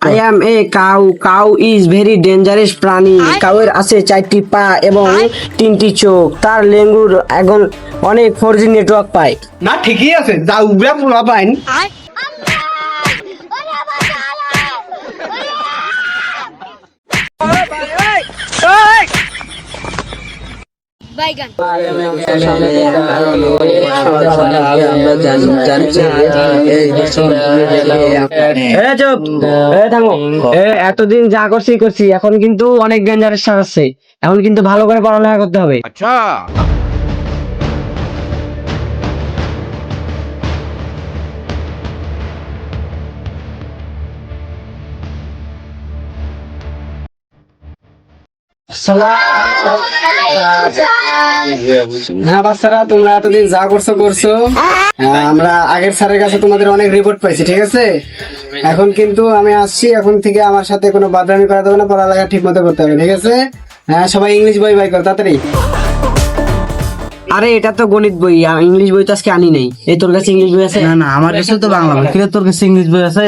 I am a cow. Cow is very dangerous প্রাণী। কাউয়ের আছে 4টি পা এবং 3টি চোখ। তার লেঙ্গুর এখন অনেক 4G নেটওয়ার্ক পায়। না ঠিকই আছে, যা উবরা পোলা পাইন। বাইগান চুপ, থামো। এতদিন যা করছি এখন কিন্তু অনেক ডেঞ্জারাস আছে। এখন কিন্তু ভালো করে পড়ালেখা করতে হবে। হ্যাঁ বাচ্চারা, তোমরা এতদিন যা করছো। আমরা আগের স্যারের কাছে তোমাদের অনেক রিপোর্ট পাইছি, ঠিক আছে? এখন কিন্তু আমি আসছি, এখন থেকে আমার সাথে কোনো বাদরামি করা যাবে না, পড়ালেখা ঠিক মতো করতে হবে, ঠিক আছে? হ্যাঁ, সবাই ইংলিশ বই বাই করো তাড়াতাড়ি। আরে এটা তো গণিত বই, ইংলিশ বই তো আজকে আনি নাই। এই তোর কাছে ইংলিশ বই আছে? না না, আমার কাছে তো বাংলা বই। তোর কাছে ইংলিশ বই আছে?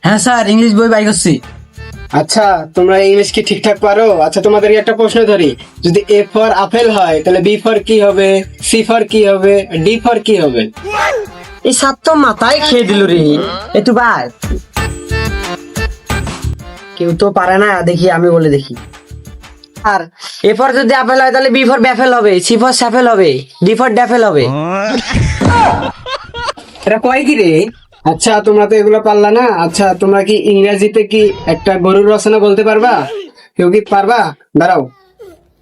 হ্যাঁ স্যার, ইংলিশ বই বাই করছি। আচ্ছা, তোমরা ইংলিশ কি ঠিকঠাক পারো? আচ্ছা, তোমাদের একটা প্রশ্ন ধরি, যদি এ ফর আপেল হয় তাহলে বি ফর কি হবে, সি ফর কি হবে, ডি ফর কি হবে? এই সাত তো মাথায় খেয়ে দিল রে। একটু ভাই, কেউ তো পারে না, দেখি আমি বলে দেখি। আর এ ফর যদি আপেল হয় তাহলে বি ফর ব্যাফেল হবে, সি ফর স্যাফেল হবে, ডি ফর ড্যাফেল হবে। এটা কয় কি রে? আচ্ছা, তোমরা তো এগুলো পারলা না। আচ্ছা, তোমরা কি ইংরেজিতে কি একটা গরুর রচনা বলতে পারবা? কেউ কি পারবা? দাঁড়াও।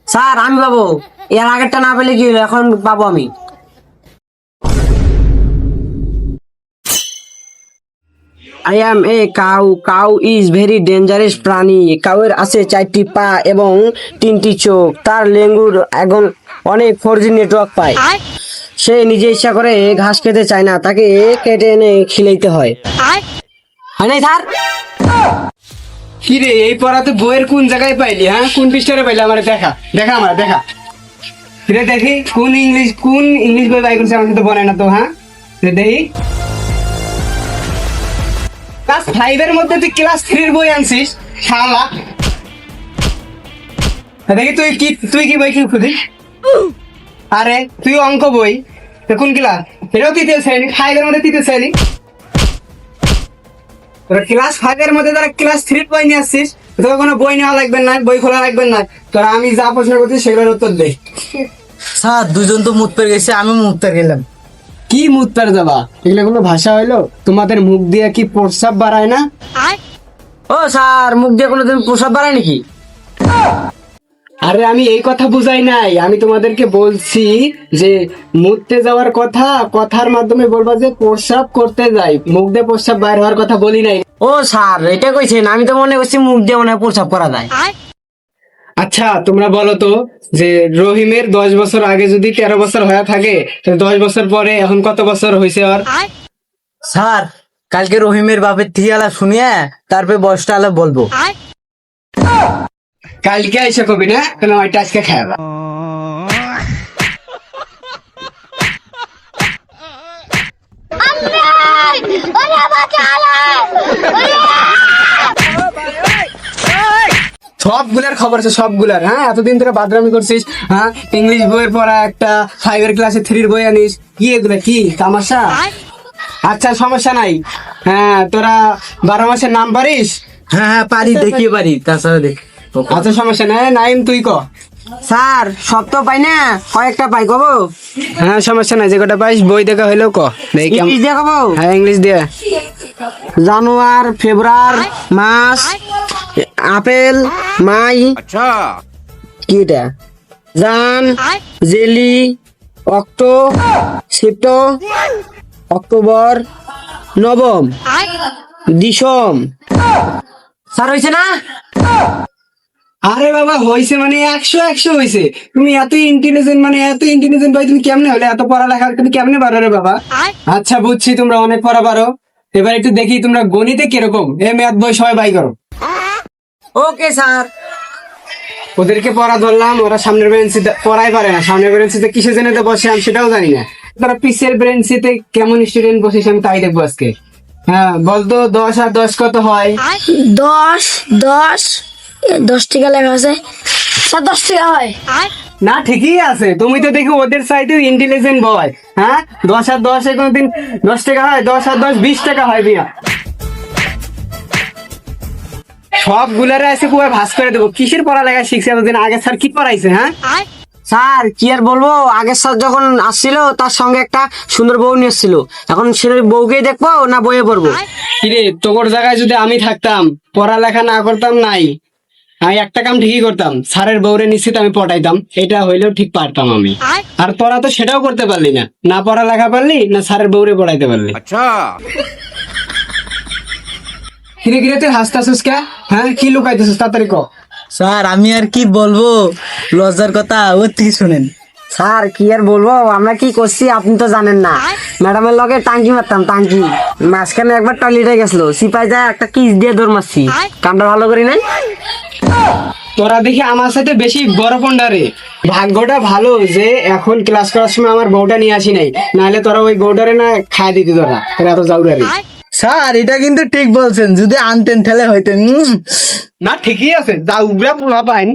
স্যার আমি পাবো, এর আগেরটা না পেলে কি হলো, এখন পাবো আমি। I am a cow. Cow is very dangerous প্রাণী। কাউয়ের আছে 4টি পা এবং 3টি চোখ। তার লেঙ্গুর এখন অনেক 4G নেটওয়ার্ক পায়। সে নিজে ইচ্ছা করে ঘাস খেতে চায় না, তাকে কেটে এনে খিলাইতে হয়। হয় নাই স্যার? কি রে, এই পড়া তো বইয়ের কোন জায়গায় পাইলি? হ্যাঁ, কোন পৃষ্ঠারে পাইলি? আমার দেখা আমার দেখা। রে দেখি কোন ইংলিশ বই বাই করছে, আমাকে তো বলে না তো। হ্যাঁ, দেখি ক্লাস 5 এর মধ্যে তুই ক্লাস 3 এর বই আনছিস, শালা। দেখি তুই কি বই কি খুঁজিস? আরে তুই অঙ্ক বই, তো কোন ক্লাস? এটাও 3য় শ্রেণী, 5 এর মধ্যে 3য় শ্রেণী। তোরা ক্লাস 5 এর মধ্যে তারা ক্লাস 3 বই নিয়ে আসছিস, তোর কোনো বই নেওয়া লাগবে না, বই খোলা লাগবে না। তোরা আমি যা প্রশ্ন করছি সেগুলোর উত্তর দে। স্যার, দুজন তো মুখ পেয়ে গেছে, আমি মুখ পেয়ে গেলাম। কি মুখ পের যাবা? এগুলো কোনো ভাষা হইলো? তোমাদের মুখ দিয়ে কি প্রস্রাব বাড়ায় না? ও স্যার, মুখ দিয়ে কোনোদিন প্রসাব বাড়ায় নাকি? আরে আমি এই কথা বুঝাই নাই, আমি তোমাদেরকে বলছি যে মুততে যাওয়ার কথা, কথার মাধ্যমে বলবা যে প্রস্রাব করতে যাই, মুখ দিয়ে প্রস্রাব বাইর হওয়ার কথা বলি নাই। ও স্যার, এটা কইছেন, আমি তো মনে করছি মুখ দিয়ে মনে হয় প্রসাব করা যায়। আচ্ছা, তোমরা বলো তো যে রহিমের 10 বছর আগে যদি 13 বছর হয়ে থাকে, তাহলে 10 বছর পরে এখন কত বছর হয়েছে ওর? স্যার, কালকে রহিমের বাপের থেকে আলা শুনিয়ে তারপরে বয়সটা আলা বলবো। কালকে এসে কবি না, তাহলে ওইটা আজকে খাওয়া। সবগুলার খবর আছে, সবগুলার। হ্যাঁ, এতদিন ধরে বাদরামি করছিস। হ্যাঁ, ইংলিশ বইয়ের পড়া একটা 5 এর ক্লাসে 3 এর বই আনিস, কি এগুলা কি তামাশা? আচ্ছা, সমস্যা নাই। হ্যাঁ, তোরা 12 মাসের নাম পারিস? হ্যাঁ হ্যাঁ পারি, দেখিয়ে পারি, তাছাড়া দেখ। আচ্ছা, সমস্যা নাই। নাইম তুই ক। স্যার সব তো পাই না, কয়েকটা পাই কব। হ্যাঁ, সমস্যা নাই, যে কটা পাইস বই দেখা হইলেও ক। দেখি ইংলিশ দিয়ে কব। হ্যাঁ, ইংলিশ দিয়ে। জানুয়ার, ফেব্রুয়ার, মার্চ, আপেল, মাই, কি এটা, জান, জেলি, অক্টো, সেপ্টো, অক্টোবর, নবম, ডিসম। স্যার হয়েছে না? আরে বাবা, হয়েছে মানে 100 হয়েছে। তুমি এত ইন্টেলিজেন্ট ভাই, তুমি কেমনে হলে? এত পড়ালেখা তুমি কেমনে পারো রে বাবা? আচ্ছা, বুঝছি তোমরা অনেক পড়া পারো। এবার একটু দেখি তোমরা গণিতে কিরকম। ম্যাথ বই সবাই বাই করো। Okay sir. ওদেরকে পড়া ধরলাম, ওরা সামনের বেঞ্চিতে পড়াই পারে না। সামনের বেঞ্চিতে কিসের জন্য বসে আমি সেটাও জানি না। তারা পিসের ব্রেঞ্চিতে কেমন স্টুডেন্ট বসেছে আমি তাই দেখবো আজকে। হ্যাঁ বলতো 10 আর 10 কত হয়? 10 10 10 টাকা লেখা আছে স্যার 10 টাকা হয় না ঠিকই আছে, তুমি তো দেখো ওদের সাইডে ইন্টেলিজেন্ট বয়। হ্যাঁ 10 আর 10 এ কোনদিন 10 টাকা হয়? 10 আর 10 20 টাকা হয় বিয়া। সবগুলারে এসে পুরো ভাস করে দেবো। কিসের পড়ালেখা শিখছে এতদিন আগে? স্যার কি পড়াইছে? হ্যাঁ স্যার কি আর বলবো, আগের স্যার যখন আসছিল তার সঙ্গে একটা সুন্দর বউ নিয়ে এসেছিল, এখন সে বউকেই দেখবো না বইয়ে পড়বো? কিরে তোর জায়গায় যদি আমি থাকতাম, পড়ালেখা না করতাম নাই, আমি একটা কাম ঠিকই করতাম, স্যারের বউরে নিশ্চিত আমি পটাইতাম, এটা হইলেও ঠিক পারতাম আমি। আর তোরা তো সেটাও করতে পারলি না, না পড়ালেখা পারলি না স্যারের বউরে পড়াইতে পারলি। কিরে কিরে তুই হাসতাছিস কে? হ্যাঁ কি লুকাইতেছিস তাড়াতাড়ি ক। স্যার আমি আর কি বলবো, লজ্জার কথা ওর থেকে শুনেন। স্যার কি আর বলবো, আমরা কি করছি আপনি তো জানেন না। ম্যাডামের লগে টাঙ্কি মারতাম, টাঙ্কি মাঝখানে একবার টয়লেটে গেছিল, সিপাই যায় একটা কিস দিয়ে দৌড় মারছি। কামটা ভালো করি নাই? তোরা দেখি আমার সাথে বেশি বড় পন্ডারে। ভাগ্যটা ভালো যে এখন ক্লাস করার সময় আমার বউটা নিয়ে আসি নাই, নাহলে তোরা ওই বউটারে না খায় দিতি তোরা এত জাউরারে। স্যার এটা কিন্তু ঠিক বলছেন, যদি আনতেন তাহলে হইতেন। না ঠিকই আছে, জাউরা পোলা পাইন।